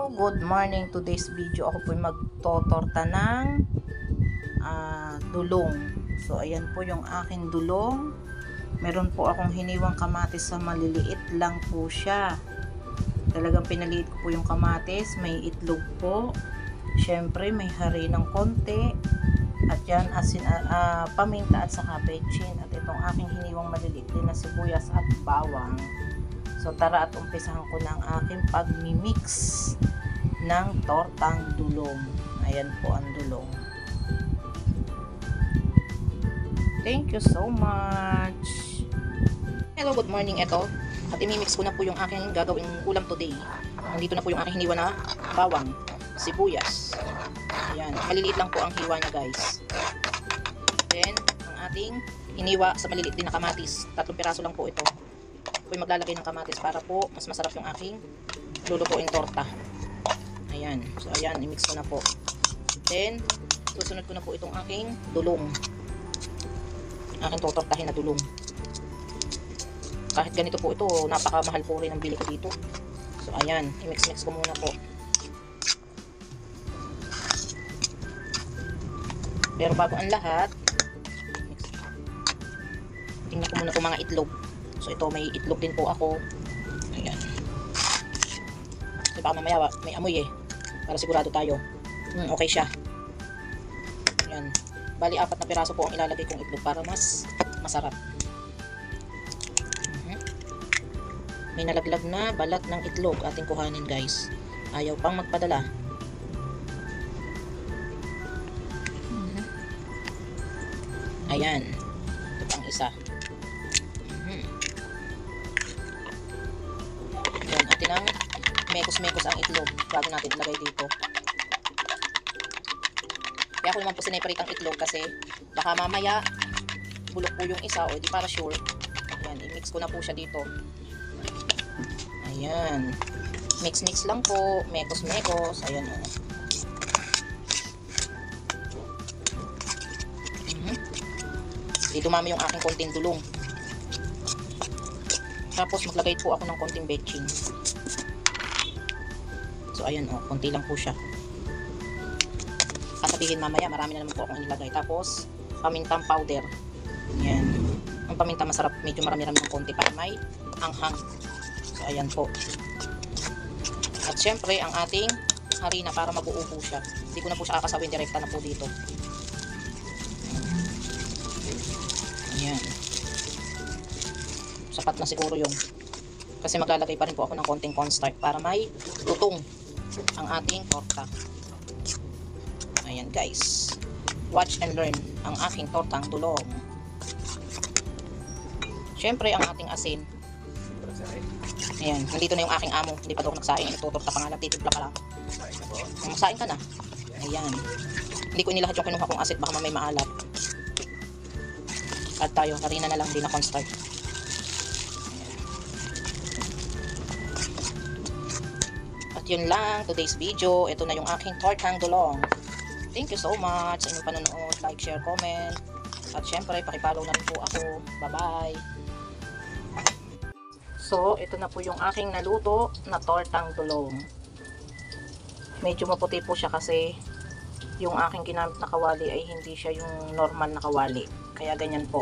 Good morning. Today's video ako po magtotorta ng dulong. So ayan po yung aking dulong. Meron po akong hiniwang kamatis sa maliliit lang po siya. Talagang pinaliit ko po yung kamatis. May itlog po. Syempre may harinang konti. At yan asin, paminta at saka bechin. At itong aking hiniwang maliliit din na sibuyas at bawang. So tara at umpisahan ko ng aking pagmimix ng tortang dulong. Ayan po ang dulong. Thank you so much. Hello, good morning. Ito, at imimix ko na po yung aking gagawing ulam today. Nandito na po yung aking hiniwa na bawang, sibuyas. Ayan, maliliit lang po ang hiwa niya, guys. Then, ang ating hiniwa sa maliliit din na kamatis. 3 piraso lang po ito. Ako'y maglalagay ng kamatis para po mas masarap yung aking lulutuing torta. Ayan. So, ayan. I-mix ko na po. Then, susunod ko na po itong aking dulong. Aking totortahin na dulong. Kahit ganito po ito, napakamahal po rin ang bili ko dito. So, ayan. I-mix-mix ko muna po. Pero bago ang lahat, tingnan ko muna itong mga itlog. So ito may itlog din po ako. Ayan. So baka mamaya may amoy para sigurado tayo. Okay siya. Ayan. Bali 4 na piraso po ang ilalagay kong itlog para mas masarap. May nalaglag na balat ng itlog ating kuhanin, guys. Ayaw pang magpadala. Ayan. Ito pang isa. Yan, atin ang mekos-mekos ang itlog bago natin ilagay dito. Kaya ako naman po sineparate ang itlog kasi baka mamaya bulok po yung isa o di para sure. Ayan, i-mix ko na po siya dito. Ayan. Mix-mix lang po. Mekos-mekos. Ayan o. Dito dumami yung aking konting dulong. Tapos maglagay po ako ng konting bechin. So ayan o, konti lang po siya. Sasabihin mamaya, marami na naman po akong inilagay. Tapos, pamintang powder. Ayan. Ang paminta masarap, medyo marami-rami ng konti para may anghang. So ayan po. At syempre, ang ating harina para mabuo po siya. Hindi ko na po siya kakasawin, direkta na po dito. Ayan. Sapat na siguro yung kasi maglalagay pa rin po ako ng konting cornstarch para may tutong ang ating torta. Ayan, guys, watch and learn ang aking tortang dulong. Syempre ang ating asin. Ayan, nandito na yung aking amo, hindi pa daw nagsaing, itutorta pa nga lang, titimpla pa lang. Masaing ka na. Ayan, hindi ko inilahat yung kinuha kong asin, baka may maalat. At tayo, harina na lang, di na cornstarch. Yun lang, today's video. Ito na yung aking tortang dulong. Thank you so much sa inyong panonood. Like, share, comment. At syempre, pakipollow na rin po ako. Bye-bye. So, ito na po yung aking naluto na tortang dulong. Medyo maputi po siya kasi yung aking ginamit na kawali ay hindi siya yung normal na kawali. Kaya ganyan po.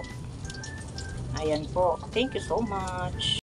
Ayan po. Thank you so much.